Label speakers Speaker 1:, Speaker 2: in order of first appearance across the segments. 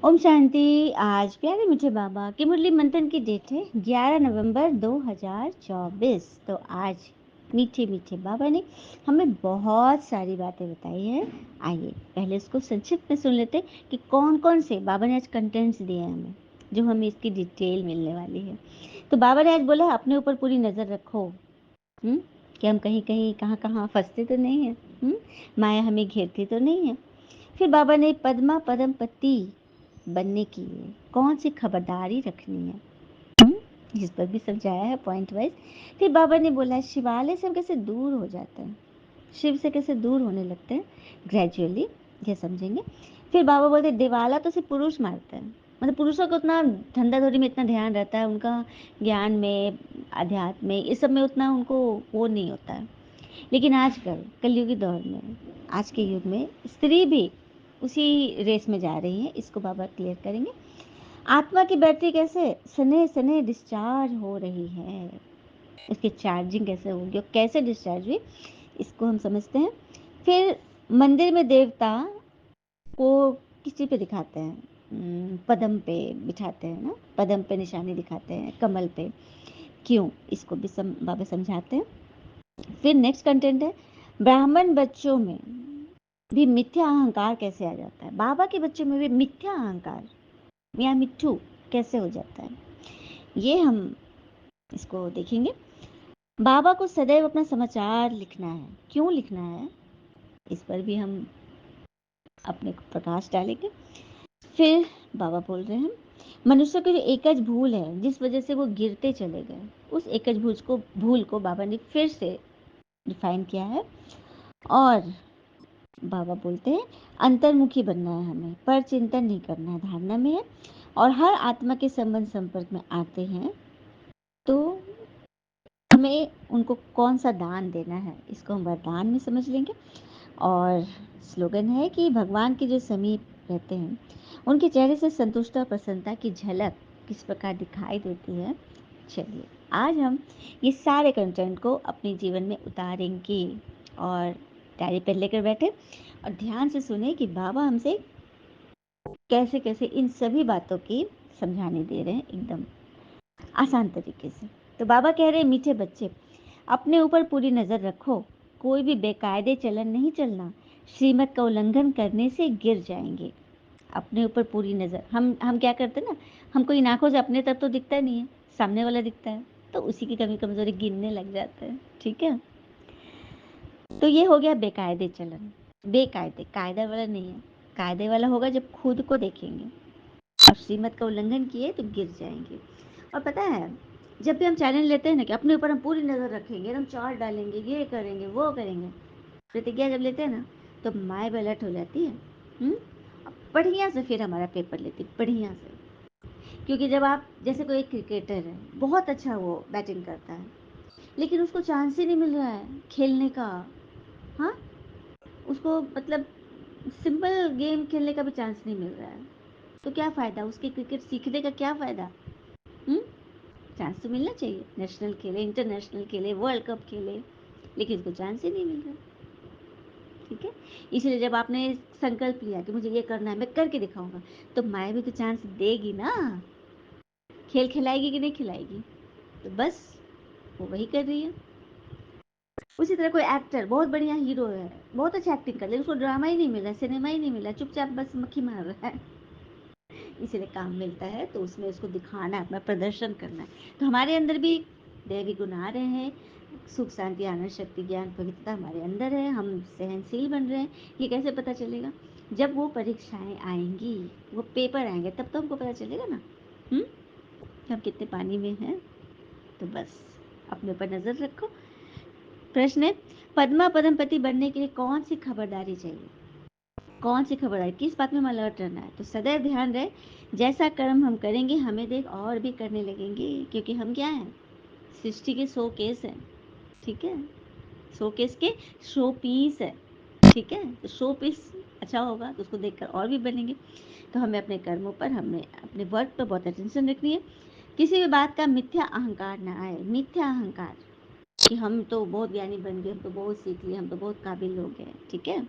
Speaker 1: ओम शांति। आज प्यारे मीठे बाबा की मुरली मंथन की डेट है 11 नवंबर 2024। तो आज मीठे मीठे बाबा ने हमें बहुत सारी बातें बताई हैं। आइए पहले इसको संक्षिप्त में सुन लेते हैं कि कौन कौन से बाबा ने आज कंटेंट्स दिए हैं हमें, जो हमें इसकी डिटेल मिलने वाली है। तो बाबा ने आज बोला अपने ऊपर पूरी नज़र रखो, कि हम कहीं कहीं कहाँ कहाँ फंसते तो नहीं हैं, माया हमें घेरती तो नहीं है। फिर बाबा ने पद्मा पद्मपति बनने के लिए कौन सी खबरदारी रखनी है, इस पर भी समझाया है पॉइंट वाइज। फिर बाबा ने बोला शिवालय से हम कैसे दूर हो जाते हैं, शिव से कैसे दूर होने लगते हैं ग्रेजुअली, ये समझेंगे। फिर बाबा बोलते दिवाला तो सिर्फ पुरुष मारते हैं, मतलब पुरुषों को उतना धंधा धोरी में इतना ध्यान रहता है, उनका ज्ञान में अध्यात्म में इस सब में उतना उनको वो नहीं होता है। लेकिन आजकल कलयुगी दौर में, आज के युग में स्त्री भी उसी रेस में जा रही है। इसको बाबा क्लियर करेंगे। आत्मा की बैटरी कैसे सने सने डिस्चार्ज हो रही है, उसकी चार्जिंग कैसे होगी और कैसे डिस्चार्ज हुई, इसको हम समझते हैं। फिर मंदिर में देवता को किस चीज़ पे दिखाते हैं, पद्म पे बिठाते हैं ना, पद्म पे निशानी दिखाते हैं, कमल पे, क्यों, इसको भी बाबा समझाते हैं। फिर नेक्स्ट कंटेंट है ब्राह्मण बच्चों में भी मिथ्या अहंकार कैसे आ जाता है, बाबा के बच्चों में भी मिथ्या अहंकार या मिट्ठू कैसे हो जाता है, ये हम इसको देखेंगे। बाबा को सदैव अपना समाचार लिखना है, क्यों लिखना है, इस पर भी हम अपने प्रकाश डालेंगे। फिर बाबा बोल रहे हैं मनुष्य की जो एकज भूल है जिस वजह से वो गिरते चले गए, उस एकज भूल को बाबा ने फिर से डिफाइन किया है। और बाबा बोलते हैं अंतर्मुखी बनना है हमें, पर चिंतन नहीं करना है, धारणा में है। और हर आत्मा के संबंध संपर्क में आते हैं तो हमें उनको कौन सा दान देना है, इसको हम वरदान में समझ लेंगे। और स्लोगन है कि भगवान के जो समीप रहते हैं उनके चेहरे से संतुष्टता और प्रसन्नता की झलक किस प्रकार दिखाई देती है। चलिए आज हम ये सारे कंटेंट को अपने जीवन में उतारेंगे। और डायरी पर लेकर बैठे और ध्यान से सुने कि बाबा हमसे कैसे कैसे इन सभी बातों की समझाने दे रहे हैं, एकदम आसान तरीके से। तो बाबा कह रहे हैं मीठे बच्चे अपने ऊपर पूरी नज़र रखो, कोई भी बेकायदे चलन नहीं चलना, श्रीमत का उल्लंघन करने से गिर जाएंगे। अपने ऊपर पूरी नज़र, हम क्या करते हैं ना, हमको इन आँखों से अपने तरफ तो दिखता नहीं है, सामने वाला दिखता है, तो उसी की कमी कमज़ोरी गिनने लग जाते हैं। ठीक है, तो ये हो गया बेकायदे चलन। बेकायदे, कायदा वाला नहीं है, कायदे वाला होगा जब खुद को देखेंगे। और श्रीमत का उल्लंघन किए तो गिर जाएंगे। और पता है जब भी हम चैलेंज लेते हैं ना कि अपने ऊपर हम पूरी नज़र रखेंगे, हम चार्ट डालेंगे, ये करेंगे वो करेंगे, प्रतिज्ञा जब लेते हैं ना तो माय भी अलर्ट हो जाती है। बढ़िया से फिर हमारा पेपर लेती बढ़िया से। क्योंकि जब आप जैसे कोई क्रिकेटर है, बहुत अच्छा वो बैटिंग करता है, लेकिन उसको चांस ही नहीं मिल रहा है खेलने का। हाँ, उसको मतलब सिंपल गेम खेलने का भी चांस नहीं मिल रहा है, तो क्या फ़ायदा उसके क्रिकेट सीखने का, क्या फ़ायदा। चांस तो मिलना चाहिए, नेशनल खेले, इंटरनेशनल खेले, वर्ल्ड कप खेले, लेकिन उसको चांस ही नहीं मिल रहा। ठीक है, इसलिए जब आपने संकल्प लिया कि मुझे ये करना है, मैं करके दिखाऊंगा, तो माया भी तो चांस देगी ना, खेल खिलाएगी कि नहीं खिलाएगी। तो बस वो वही कर रही है। उसी तरह कोई एक्टर बहुत बढ़िया हीरो है, बहुत अच्छा एक्टिंग कर, लेकिन उसको ड्रामा ही नहीं मिला, सिनेमा ही नहीं मिला, चुपचाप बस मक्खी मार रहा है। इसीलिए काम मिलता है तो उसमें उसको दिखाना है, अपना प्रदर्शन करना है। तो हमारे अंदर भी दैवी गुण आ रहे हैं, सुख शांति आनंद शक्ति ज्ञान पवित्रता हमारे अंदर है, हम सहनशील बन रहे हैं। ये कैसे पता चलेगा, जब वो परीक्षाएं आएंगी, वो पेपर आएंगे, तब तो हमको पता चलेगा ना हम कितने पानी में हैं। तो बस अपने ऊपर नज़र रखो। प्रश्न है पद्मा पद्मपति बनने के लिए कौन सी खबरदारी चाहिए, कौन सी खबरदारी, किस बात में हमें अलर्ट रहना है। तो सदैव ध्यान रहे जैसा कर्म हम करेंगे हमें देख और भी करने लगेंगे, क्योंकि हम क्या हैं, सृष्टि के शो केस हैं। ठीक है, शो केस के शो पीस है। ठीक है, तो शो पीस अच्छा होगा तो उसको देखकर और भी बनेंगे। तो हमें अपने कर्मों पर, हमें अपने वर्क पर बहुत अटेंशन रखनी है। किसी भी बात का मिथ्या अहंकार ना आए, मिथ्या अहंकार कि हम तो बहुत ज्ञानी बन गए, हम तो बहुत सीख लिए, हम तो बहुत काबिल हो गए। ठीक है,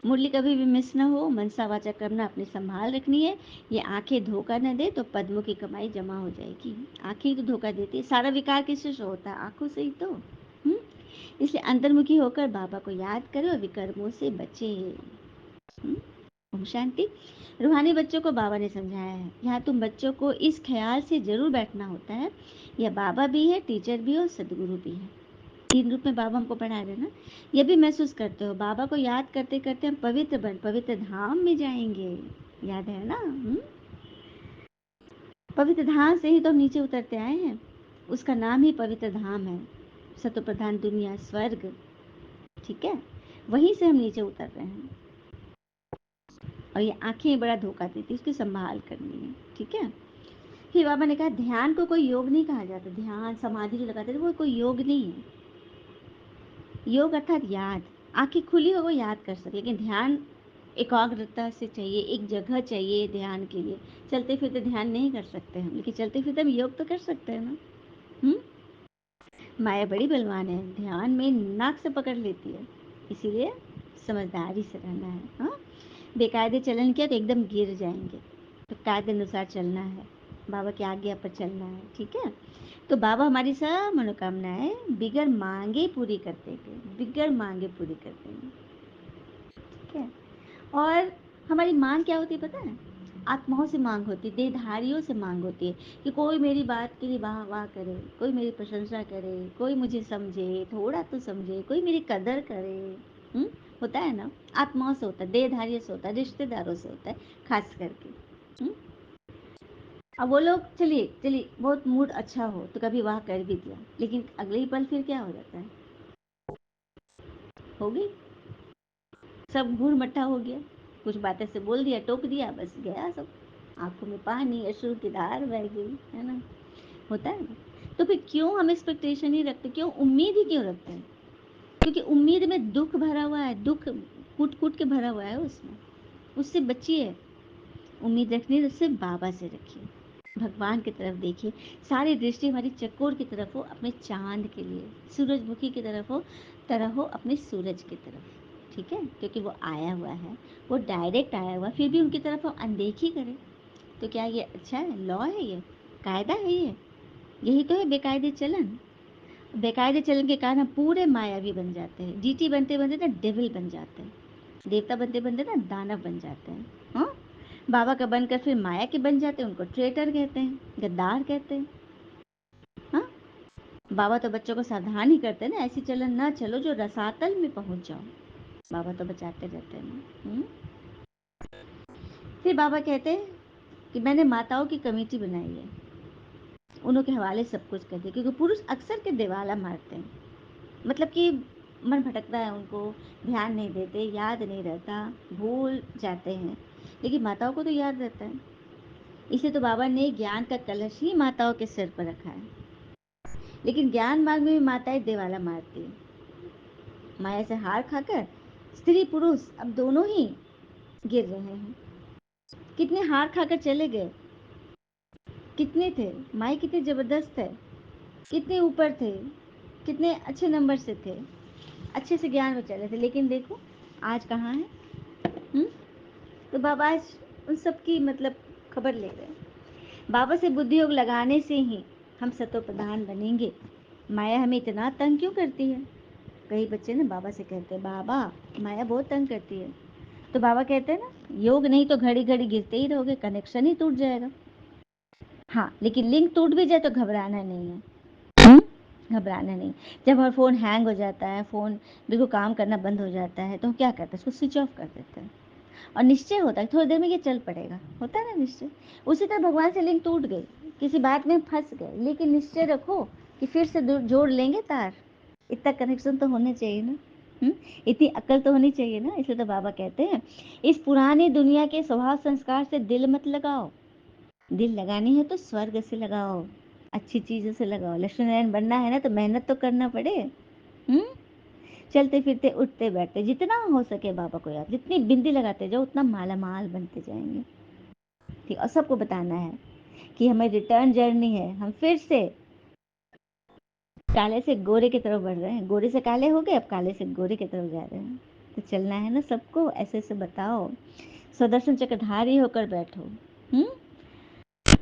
Speaker 1: मुरली कभी भी मिस ना हो, मनसावाचक करना अपनी संभाल रखनी है। ये आंखें धोखा न दे तो पद्मों की कमाई जमा हो जाएगी। आंखें ही तो धोखा देती है, सारा विकार किससे शो होता है? आंखों से ही तो। इसलिए अंतर्मुखी होकर बाबा को याद करो और विकर्मों से बचे। ओम शांति। रूहानी बच्चों को बाबा ने समझाया है, यहाँ तुम बच्चों को इस ख्याल से जरूर बैठना होता है, यह बाबा भी है, टीचर भी और सदगुरु भी है। 3 रूप में बाबा हमको पढ़ा रहे ना। यह भी महसूस करते हो, बाबा को याद करते करते हम पवित्र धाम में जाएंगे। याद है ना? पवित्र धाम से ही तो हम नीचे उतरते आए हैं, उसका नाम ही पवित्र धाम है। सतो प्रधान दुनिया, स्वर्ग, ठीक है, वहीं से हम नीचे उतर रहे हैं। और ये आंखें बड़ा धोखा देती, उसकी संभाल करनी है, ठीक है। फिर बाबा ने कहा ध्यान को कोई योग नहीं कहा जाता। ध्यान समाधि जो लगाते थे वो कोई योग नहीं है। योग अर्थात याद। आंखें खुली हो वो याद कर सके, लेकिन ध्यान एकाग्रता से चाहिए, एक जगह चाहिए ध्यान के लिए। चलते फिरते ध्यान नहीं कर सकते हम, लेकिन चलते फिरते हम योग तो कर सकते हैं ना। माया बड़ी बलवान है, ध्यान में नाक से पकड़ लेती है, इसीलिए समझदारी से रहना है। हाँ, बेकायदे चलन किया तो एकदम गिर जाएंगे, तो कायदे अनुसार चलना है, बाबा की आज्ञा पर चलना है, ठीक है। तो बाबा हमारी सब मनोकामनाएं बिगर मांगे पूरी कर देंगे, बिगर मांगे पूरी कर देंगे, ठीक है। और हमारी मांग क्या होती है पता है? आत्माओं से मांग होती है, देहधारियों से मांग होती है कि कोई मेरी बात के लिए वाह वाह करे, कोई मेरी प्रशंसा करे, कोई मुझे समझे, थोड़ा तो समझे, कोई मेरी कदर करे। होता है ना, आत्माओं से होता है, देहधारियों से होता है, रिश्तेदारों से होता है खास करके। अब वो लोग चलिए चलिए बहुत मूड अच्छा हो तो कभी वाह कर भी दिया, लेकिन अगले ही पल फिर क्या हो जाता है? हो गई, सब घूर मट्ठा हो गया, कुछ बातें से बोल दिया, टोक दिया, बस गया सब, आंखों में पानी, अश्रु की धार बह गई, है ना? होता है ना। तो फिर क्यों हम एक्सपेक्टेशन ही रखते, क्यों उम्मीद ही क्यों रखते हैं? क्योंकि उम्मीद में दुख भरा हुआ है, दुख कूट कूट के भरा हुआ है उसमें, उससे बचिए। उम्मीद रखनी है उससे बाबा से रखिए, भगवान की तरफ देखिए। सारी दृष्टि हमारी चकोर की तरफ हो, अपने चांद के लिए, सूरजमुखी की तरह हो अपने सूरज की तरफ, ठीक है। क्योंकि वो आया हुआ है, वो डायरेक्ट आया हुआ, फिर भी उनकी तरफ हम अनदेखी करें तो क्या ये अच्छा है? लॉ है ये? कायदा है ये? यही तो है बेकायदे चलन। बेकायदे चलन के कारण हम पूरे मायावी बन जाते हैं, डीटी बनते बनते ना डेविल बन जाते हैं, देवता बनते बनते ना दानव बन जाते हैं। हाँ, बाबा का बनकर फिर माया के बन जाते हैं, उनको ट्रेटर कहते हैं, गद्दार कहते हैं। हाँ, बाबा तो बच्चों को सावधान ही करते हैं ना, ऐसी चलन ना चलो जो रसातल में पहुंच जाओ। बाबा तो बचाते रहते हैं ना। फिर बाबा कहते हैं कि मैंने माताओं की कमेटी बनाई है, उनके हवाले सब कुछ कर दिया, क्योंकि पुरुष अक्सर के दिवाला मारते हैं, मतलब कि मन भटकता है, उनको ध्यान नहीं देते, याद नहीं रहता, भूल जाते हैं, लेकिन माताओं को तो याद रहता है। इसे तो बाबा ने ज्ञान का कलश ही माताओं के सिर पर रखा है, लेकिन ज्ञान मार्ग में भी माताएं दिवाला मारती है। माया से हार खाकर स्त्री पुरुष अब दोनों ही गिर रहे हैं। कितने हार खाकर चले गए, कितने थे, माई कितने जबरदस्त है, कितने ऊपर थे, कितने अच्छे नंबर से थे, अच्छे से ज्ञान में चले थे, लेकिन देखो आज कहाँ है। तो बाबा आज उन सब की मतलब खबर ले रहे हैं। बाबा से बुद्धि योग लगाने से ही हम सतो प्रधान बनेंगे। माया हमें इतना तंग क्यों करती है? कई बच्चे ना बाबा से कहते हैं बाबा माया बहुत तंग करती है, तो बाबा कहते हैं ना योग नहीं तो घड़ी घड़ी गिरते ही रहोगे, कनेक्शन ही टूट जाएगा। हाँ, लेकिन लिंक टूट भी जाए तो घबराना नहीं है। घबराना नहीं। जब हमारा फ़ोन हैंग हो जाता है, फ़ोन बिल्कुल काम करना बंद हो जाता है, तो हम क्या करते हैं? उसको स्विच ऑफ कर देते हैं और निश्चय होता है थोड़ी देर में ये चल पड़ेगा, होता है ना निश्चय। उसी तरह भगवान से लिंक टूट गई, किसी बात में फंस गए, लेकिन निश्चय रखो कि फिर से जोड़ लेंगे तार। इतना कनेक्शन तो होना चाहिए ना। इतनी अक्ल तो होनी चाहिए ना। इसलिए तो बाबा कहते हैं इस पुरानी दुनिया के स्वभाव संस्कार से दिल मत लगाओ, दिल लगानी है तो स्वर्ग से लगाओ, अच्छी चीज़ों से लगाओ। लक्ष्मी नारायण बनना है ना तो मेहनत तो करना पड़े। हम्म चलते फिरते उठते बैठते जितना हो सके बाबा को याद, जितनी बिंदी लगाते जाओ उतना माला माल बनते जाएंगे, ठीक। और सबको बताना है कि हमें रिटर्न जर्नी है, हम फिर से काले से गोरे की तरफ बढ़ रहे हैं, गोरे से काले हो गए, अब काले से गोरे की तरफ जा रहे हैं। तो चलना है ना सबको, ऐसे-ऐसे बताओ। सुदर्शन चक्रधारी होकर बैठो। हुँ?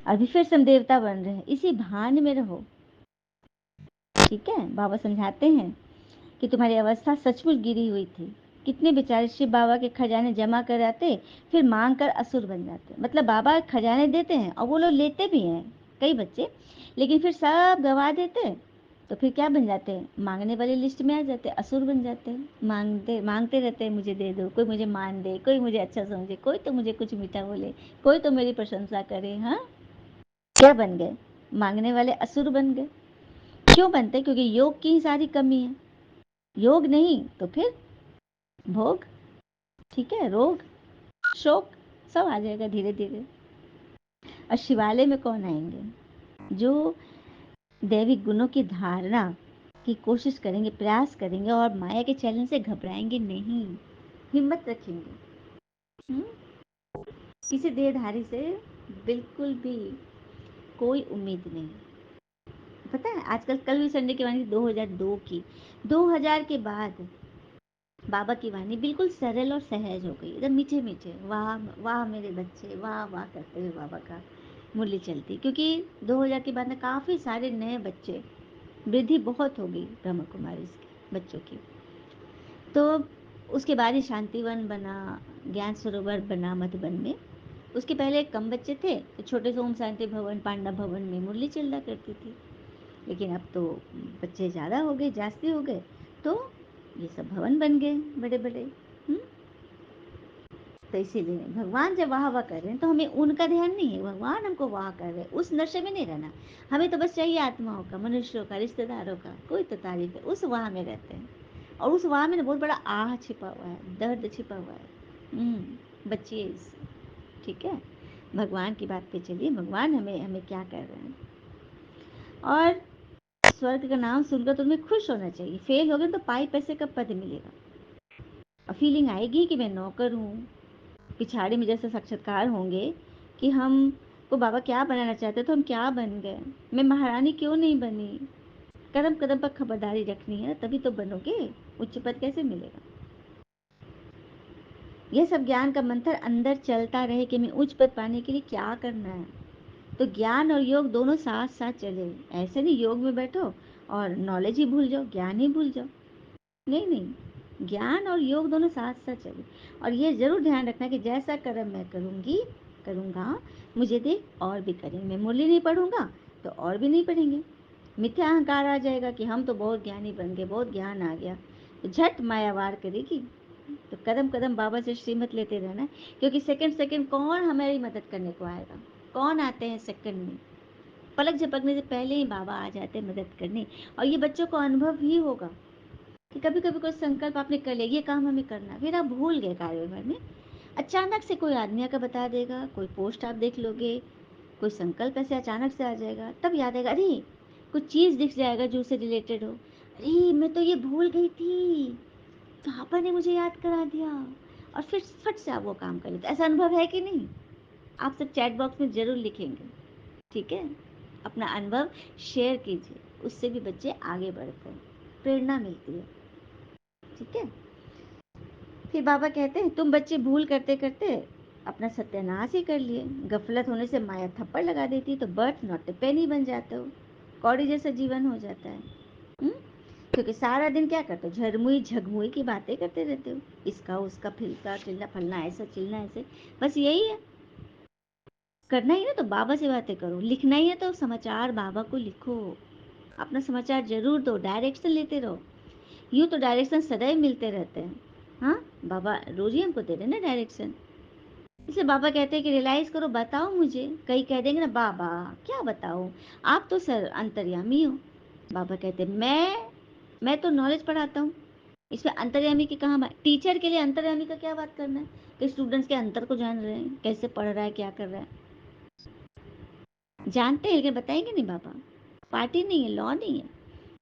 Speaker 1: अभी फिर से हम देवता बन रहे हैं, इसी भान में रहो। ठीक है? बाबा समझाते हैं कि तुम्हारी अवस्था सचमुच गिरी हुई थी। कितने बेचारे शिव बाबा के खजाने जमा कर आते, फिर माँग कर असुर बन जाते। मतलब बाबा खजाने देते हैं और वो लोग लेते भी हैं, कई बच्चे, लेकिन फिर सब गँवा देते, तो फिर क्या बन जाते हैं? माँगने वाली लिस्ट में आ जाते हैं, असुर बन जाते हैं। माँगते माँगते रहते हैं, मुझे दे दो, कोई मुझे मान दे, कोई मुझे अच्छा समझे, कोई तो मुझे कुछ मीठा बोले, कोई तो मेरी प्रशंसा करे, हाँ? क्या बन गए? माँगने वाले असुर बन गए। क्यों बनते? क्योंकि योग की ही सारी कमी है। योग नहीं तो फिर भोग, ठीक है, रोग, शोक, सब आ जाएगा धीरे धीरे। और शिवालय में कौन आएंगे? जो दैविक गुणों की धारणा की कोशिश करेंगे, प्रयास करेंगे और माया के चैलेंज से घबराएंगे नहीं, हिम्मत रखेंगे। किसी देहधारी से बिल्कुल भी कोई उम्मीद नहीं। पता है आजकल, कल भी संडे की वाणी 2002 की, 2000 के बाद बाबा की वाणी बिल्कुल सरल और सहज हो गई, एकदम मीठे मीठे, वाह वाह मेरे बच्चे, वाह वाह करते हुए बाबा का मुरली चलती। क्योंकि 2000 के बाद में काफ़ी सारे नए बच्चे, वृद्धि बहुत हो गई ब्रह्मा कुमारी के बच्चों की। तो उसके बाद ही शांतिवन बना, ज्ञान सरोवर बना मधुबन में। उसके पहले कम बच्चे थे, तो छोटे से ओम शांति भवन, पांडव भवन में मुरली चला करती थी। लेकिन अब तो बच्चे ज़्यादा हो गए, जास्ती हो गए, तो ये सब भवन बन गए बड़े बड़े। तो इसीलिए भगवान जब वाह वाह कर रहे हैं तो हमें उनका ध्यान नहीं है, भगवान हमको वाह कर रहे हैं, उस नशे में नहीं रहना। हमें तो बस चाहिए आत्माओं का, मनुष्यों का, रिश्तेदारों का, कोई तो तारीफ है, उस वाह में रहते हैं। और उस वाह में बहुत बड़ा आह छिपा हुआ है, दर्द छिपा हुआ है। बचिए इससे, ठीक है? भगवान की बात पे चलिए, भगवान हमें हमें क्या कर रहे हैं। और स्वर्ग का नाम सुनकर तुम्हें खुश होना चाहिए। फेल हो गए तो पाई पैसे का पद मिलेगा और फीलिंग आएगी कि मैं नौकर हूँ। पिछाड़ी में जैसे साक्षात्कार होंगे कि हम को बाबा क्या बनाना चाहते तो हम क्या बन गए, मैं महारानी क्यों नहीं बनी। कदम कदम पर खबरदारी रखनी है, तभी तो बनोगे, उच्च पद कैसे मिलेगा। यह सब ज्ञान का मंत्र अंदर चलता रहे कि मैं उच्च पद पाने के लिए क्या करना है। तो ज्ञान और योग दोनों साथ साथ चले। ऐसे नहीं योग में बैठो और नॉलेज ही भूल जाओ, ज्ञान ही भूल जाओ। नहीं नहीं, ज्ञान और योग दोनों साथ साथ चले। और ये जरूर ध्यान रखना कि जैसा कर्म मैं करूँगा, मुझे देख और भी करेंगे। मैं मुरली नहीं पढ़ूंगा तो और भी नहीं पढ़ेंगे। मिथ्या अहंकार आ जाएगा कि हम तो बहुत ज्ञानी बन गए, बहुत ज्ञान आ गया, तो झट माया वार करेगी। तो कदम कदम बाबा से श्रीमत लेते रहना, क्योंकि सेकंड सेकंड कौन हमारी मदद करने को आएगा। कौन आते हैं सेकंड में, पलक झपकने से पहले ही बाबा आ जाते हैं मदद करने। और ये बच्चों को अनुभव ही होगा कि कभी कभी कोई संकल्प आपने कर लिया, ये काम हमें करना, फिर आप भूल गए कार्यभार में, अचानक से कोई आदमी आकर बता देगा, कोई पोस्ट आप देख लोगे, कोई संकल्प ऐसे अचानक से आ जाएगा, तब याद आएगा, अरे कुछ चीज़ दिख जाएगा जो उससे रिलेटेड हो, अरे मैं तो ये भूल गई थी, पापा ने मुझे याद करा दिया, और फिर फट से आप वो काम कर लेते। ऐसा अनुभव है कि नहीं? आप सब चैट बॉक्स में ज़रूर लिखेंगे, ठीक है? अपना अनुभव शेयर कीजिए, उससे भी बच्चे आगे बढ़ते हैं, प्रेरणा मिलती है, ठीक है? फिर बाबा कहते हैं तुम बच्चे भूल करते करते अपना सत्यानाश ही कर लिए। गफलत होने से माया थप्पड़ लगा देती तो बर्थ नॉट पेनी बन जाते हो, कौड़ी जैसा जीवन हो जाता है। हुँ? क्योंकि सारा दिन क्या करते हो, झरमुई झगमुई की बातें करते रहते हो, इसका उसका फिलका चिल्ला फलना ऐसा चिल्ला ऐसे, बस यही है। करना ही ना तो बाबा से बातें करो, लिखना ही है तो समाचार बाबा को लिखो, अपना समाचार जरूर दो, डायरेक्शन लेते रहो। यूँ तो डायरेक्शन सदैव मिलते रहते हैं, हाँ, बाबा रोज ही हमको दे रहे हैं ना डायरेक्शन। इसलिए बाबा कहते हैं कि रियलाइज करो, बताओ मुझे। कई कह देंगे ना, बाबा क्या बताओ, आप तो सर अंतर्यामी हो। बाबा कहते हैं मैं तो नॉलेज पढ़ाता हूँ, इसमें अंतर्यामी की कहाँ बात। टीचर के लिए अंतर्यामी का क्या बात करना है, कि स्टूडेंट्स के अंतर को जान रहे हैं, कैसे पढ़ रहा है, क्या कर रहा है, जानते हैं लेकिन बताएंगे नहीं। बाबा पार्टी नहीं है, लॉ नहीं है,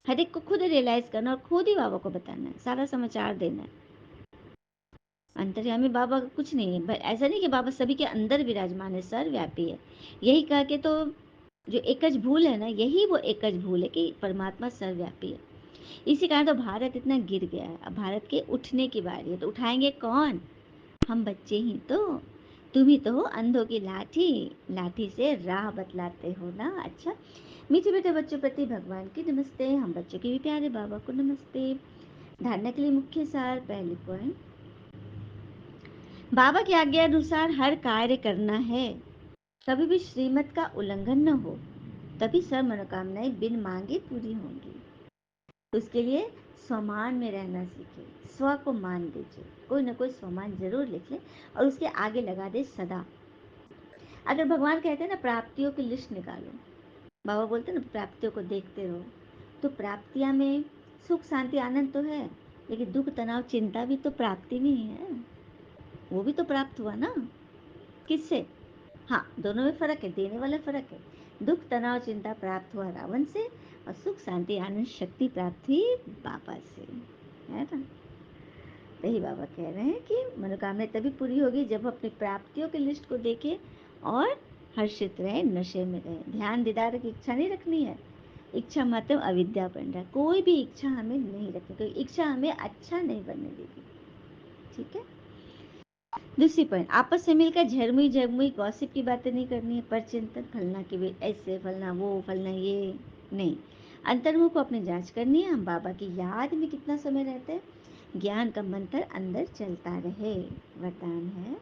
Speaker 1: हर एक को खुद रियलाइज करना और खुद ही बाबा को बताना है, सारा समाचार देना है। अंतर्यामी बाबा का कुछ नहीं है, ऐसा नहीं कि बाबा सभी के अंदर विराजमान है, सर्वव्यापी है। यही कह के तो जो एकज भूल है ना, यही वो एकज भूल है कि परमात्मा सर्वव्यापी है। इसी कारण तो भारत इतना गिर गया है। अब भारत के उठने की बारी है, तो उठाएंगे कौन? हम बच्चे ही तो। तुम ही तो हो अंधों की लाठी, लाठी से राह बतलाते हो ना। अच्छा, मीठे मीठे बच्चों प्रति भगवान की नमस्ते। हम बच्चों के भी प्यारे बाबा को नमस्ते। धारणा के लिए मुख्य सार, पहली पॉइंट, बाबा की आज्ञा अनुसार हर कार्य करना है, कभी भी श्रीमत का उल्लंघन न हो, तभी सब मनोकामनाएं बिन मांगे पूरी होंगी। उसके लिए स्वमान में रहना सीखे, स्व को मान दीजिए, कोई ना कोई स्वमान जरूर लिख ले और उसके आगे लगा दे सदा। अगर भगवान कहते हैं ना प्राप्तियों की लिस्ट निकालो, बाबा बोलते हैं ना प्राप्तियों को देखते रहो, तो प्राप्तियां में सुख शांति आनंद तो है, लेकिन दुख तनाव चिंता भी तो प्राप्ति में ही है। वो भी तो प्राप्त हुआ ना। किससे? हाँ, दोनों में फर्क है, देने वाला फर्क है। दुख तनाव चिंता प्राप्त हुआ रावण से, और सुख शांति आनंद शक्ति प्राप्त हुई बाबा से, है ना। यही बाबा कह रहे हैं कि मनोकामना तभी पूरी होगी जब अपनी प्राप्तियों की लिस्ट को देखें और हर्षित रहे, नशे में रहे। ध्यान दीदार की इच्छा नहीं रखनी है। इच्छा मतलब अविद्या बन रहा है। कोई भी इच्छा हमें नहीं रखनी, कोई इच्छा हमें अच्छा नहीं बनने देगी। ठीक है। दूसरी पॉइंट, आपस में मिलकर झरमुई झरमुई गॉसिप की बातें नहीं करनी है। पर चिंतन, फलना की भी ऐसे, फलना वो, फलना ये नहीं। अंतर्मुख को अपनी जांच करनी है। हम बाबा की याद में कितना समय रहते हैं, ज्ञान का मंत्र अंदर चलता रहे, वरदान है।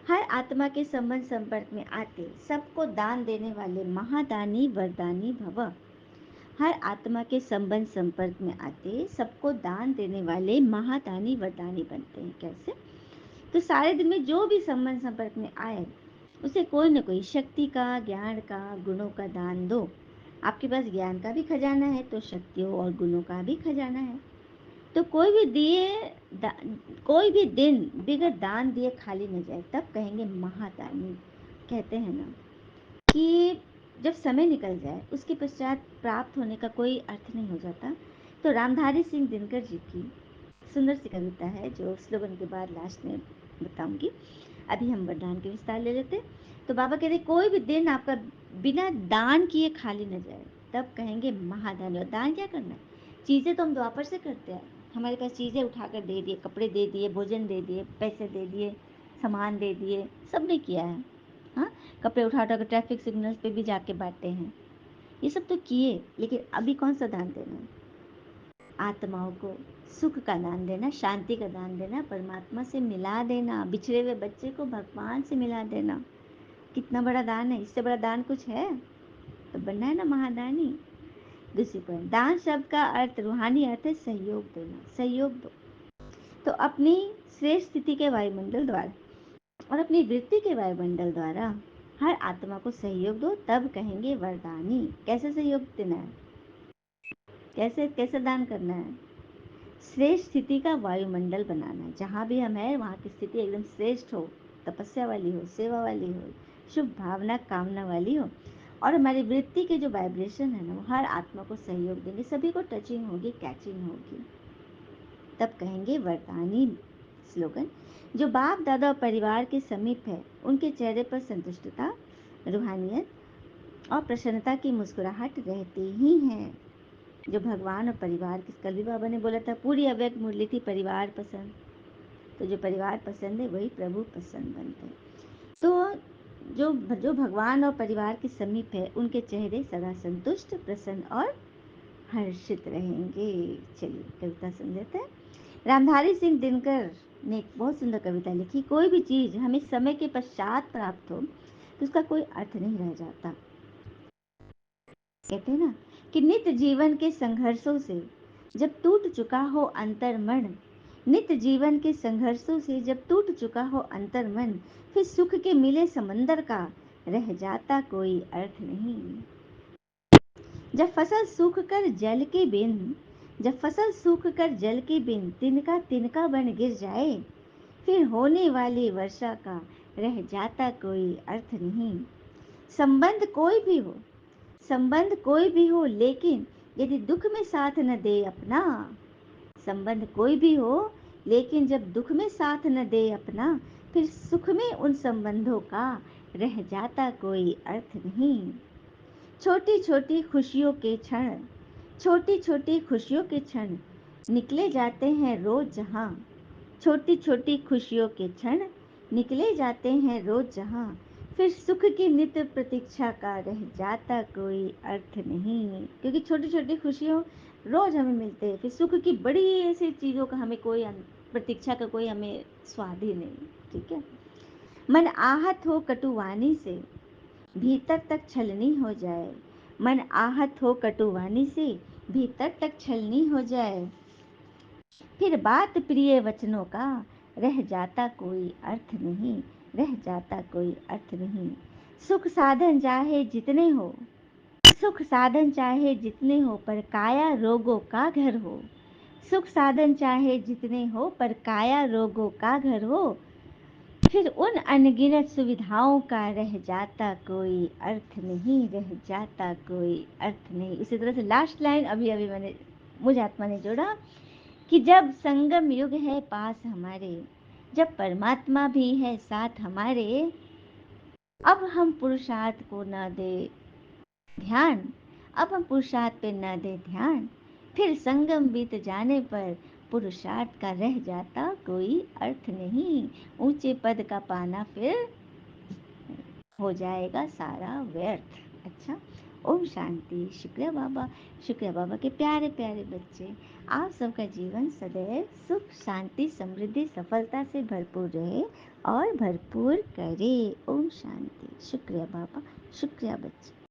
Speaker 1: हर आत्मा के संबंध संपर्क में आते सबको दान देने वाले महादानी वरदानी भव। हर आत्मा के संबंध संपर्क में आते सबको दान देने वाले महादानी वरदानी बनते हैं। कैसे? तो सारे दिन में जो भी संबंध संपर्क में आए उसे कोई न कोई शक्ति का, ज्ञान का, गुणों का दान दो। आपके पास ज्ञान का भी खजाना है तो शक्तियों और गुणों का भी खजाना है। तो कोई भी दिन बिगड़ दान दिए खाली न जाए, तब कहेंगे महादानी। कहते हैं ना कि जब समय निकल जाए उसके पश्चात प्राप्त होने का कोई अर्थ नहीं हो जाता। तो रामधारी सिंह दिनकर जी की सुंदर सी कविता है जो स्लोगन के बाद लास्ट में बताऊंगी। अभी हम वरदान के विस्तार ले लेते। तो बाबा कहते कोई भी दिन आपका बिना दान किए खाली न जाए, तब कहेंगे महादानी। और दान क्या करना है? चीज़ें तो हम द्वापर से करते हैं। हमारे पास चीज़ें उठाकर दे दिए, कपड़े दे दिए, भोजन दे दिए, पैसे दे दिए, सामान दे दिए, सब ने किया है। हाँ, कपड़े उठा उठा कर ट्रैफिक सिग्नल्स पे भी जाके बांटे हैं, ये सब तो किए। लेकिन अभी कौन सा दान देना है? आत्माओं को सुख का दान देना, शांति का दान देना, परमात्मा से मिला देना, बिछड़े हुए बच्चे को भगवान से मिला देना। कितना बड़ा दान है, इससे बड़ा दान कुछ है? तो बनना है ना महादानी। दूसरी पॉइंट, दान शब्द का अर्थ, रूहानी अर्थ है सहयोग देना, सहयोग दो। तो अपनी श्रेष्ठ स्थिति के वायुमंडल द्वारा और अपनी वृत्ति के वायुमंडल द्वारा हर आत्मा को सहयोग दो, तब कहेंगे वरदानी। कैसे सहयोग देना है? कैसे कैसे दान करना है? श्रेष्ठ स्थिति का वायुमंडल बनाना है। जहाँ भी हम हैं वहाँ की स्थिति एकदम श्रेष्ठ हो, तपस्या वाली हो, सेवा वाली हो, शुभ भावना कामना वाली हो, और हमारी वृत्ति के जो वाइब्रेशन है ना वो हर आत्मा को सहयोग देंगे, सभी को टचिंग होगी, कैचिंग होगी, तब कहेंगे वरदानी। स्लोगन, जो बाप दादा और परिवार के समीप है उनके चेहरे पर संतुष्टता, रूहानियत और प्रसन्नता की मुस्कुराहट रहती ही है। जो भगवान और परिवार की, कल भी बाबा ने बोला था पूरी अव्यक्त मुरली थी परिवार पसंद। तो जो परिवार पसंद है वही प्रभु पसंद बनते हैं। तो जो जो भगवान और परिवार के समीप है उनके चेहरे सदा संतुष्ट, प्रसन्न और हर्षित रहेंगे। चलिए कविता सुन लेते हैं। रामधारी सिंह दिनकर ने एक बहुत सुंदर कविता लिखी। कोई भी चीज हमें समय के पश्चात प्राप्त हो तो उसका कोई अर्थ नहीं रह जाता। कहते हैं ना कि नित्य जीवन के संघर्षों से जब टूट चुका हो अंतर्मन, नित्य जीवन के संघर्षों से जब टूट चुका हो अंतर्मन, फिर सुख के मिले समंदर का रह जाता कोई अर्थ नहीं। जब फसल सूख कर जल के बिन, जब फसल सूख कर जल के बिन तिनका तिनका बन गिर जाए, फिर होने वाली वर्षा का रह जाता कोई अर्थ नहीं। संबंध कोई भी हो, संबंध कोई भी हो, लेकिन यदि दुख में साथ न दे अपना, संबंध कोई भी हो लेकिन जब दुख में साथ न दे अपना, फिर सुख में उन संबंधों का रह जाता कोई अर्थ नहीं। छोटी छोटी खुशियों के क्षण, छोटी छोटी खुशियों के क्षण निकले जाते हैं रोज जहाँ, छोटी छोटी खुशियों के क्षण निकले जाते हैं रोज जहाँ, फिर सुख की नित्य प्रतीक्षा का रह जाता कोई अर्थ नहीं। क्योंकि छोटी छोटी खुशियों रोज हमें मिलते हैं, फिर सुख की बड़ी ऐसी चीज़ों का हमें कोई प्रतीक्षा का कोई हमें स्वाद ही नहीं। ठीक है। मन आहत हो कटुवानी से भीतर तक छलनी हो जाए, मन आहत हो कटुवानी से भीतर तक छलनी हो जाए, फिर बात प्रिय वचनों का रह जाता कोई अर्थ नहीं, रह जाता कोई अर्थ नहीं। सुख साधन चाहे जितने हो, सुख साधन चाहे जितने हो पर काया रोगों का घर हो, सुख साधन चाहे जितने हो पर काया रोगों का घर हो, फिर उन अनगिनत सुविधाओं का रह जाता कोई अर्थ नहीं, रह जाता कोई अर्थ नहीं। इसी तरह से लास्ट लाइन अभी अभी मैंने मुझ आत्मा ने जोड़ा कि जब संगम युग है पास हमारे, जब परमात्मा भी है साथ हमारे, अब हम पुरुषार्थ को न दे ध्यान, अब हम पुरुषार्थ पे न दे ध्यान, फिर संगम बीत जाने पर पुरुषार्थ का रह जाता कोई अर्थ नहीं। ऊंचे पद का पाना फिर हो जाएगा सारा व्यर्थ। अच्छा, ओम शांति। शुक्रिया बाबा, शुक्रिया बाबा के प्यारे प्यारे बच्चे। आप सबका जीवन सदैव सुख शांति समृद्धि सफलता से भरपूर रहे और भरपूर करे। ओम शांति। शुक्रिया बाबा, शुक्रिया बच्चे।